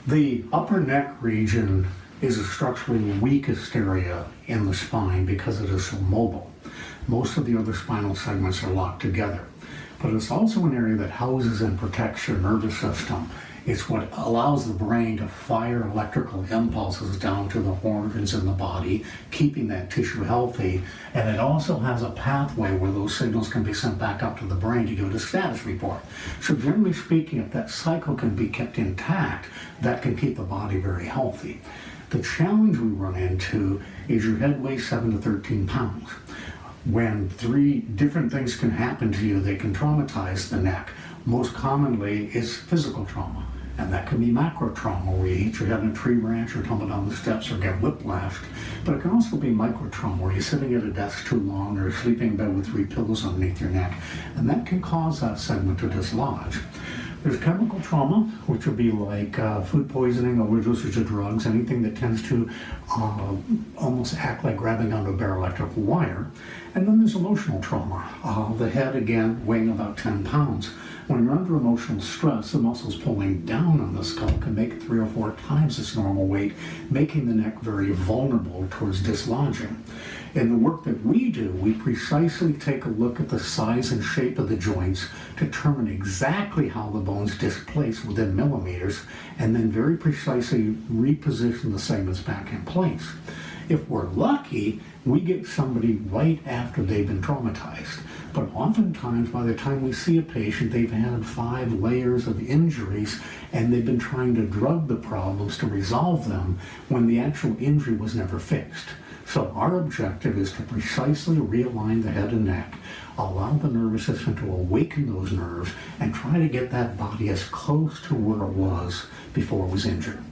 The upper neck region is the structurally weakest area in the spine because it is so mobile. Most of the other spinal segments are locked together. But it's also an area that houses and protects your nervous system. It's what allows the brain to fire electrical impulses down to the organs in the body, keeping that tissue healthy. And it also has a pathway where those signals can be sent back up to the brain to give it a status report. So generally speaking, if that cycle can be kept intact, that can keep the body very healthy. The challenge we run into is your head weighs 7 to 13 pounds. When 3 different things can happen to you, they can traumatize the neck. Most commonly is physical trauma, and that can be macro trauma, where you hit your head in a tree branch or tumble down the steps or get whiplashed. But it can also be micro trauma, where you're sitting at a desk too long or sleeping in bed with 3 pillows underneath your neck, and that can cause that segment to dislodge. There's chemical trauma, which would be like food poisoning, overdoses of drugs, anything that tends to almost act like grabbing onto a bare electrical wire. And then there's emotional trauma. The head, again, weighing about 10 pounds. When you're under emotional stress, the muscles pulling down on the skull can make it 3 or 4 times its normal weight, making the neck very vulnerable towards dislodging. In the work that we do, we precisely take a look at the size and shape of the joints, determine exactly how the bones displace within millimeters, and then very precisely reposition the segments back in place. If we're lucky, we get somebody right after they've been traumatized. But oftentimes, by the time we see a patient, they've had 5 layers of injuries, and they've been trying to drug the problems to resolve them when the actual injury was never fixed. So our objective is to precisely realign the head and neck, allow the nervous system to awaken those nerves, and try to get that body as close to where it was before it was injured.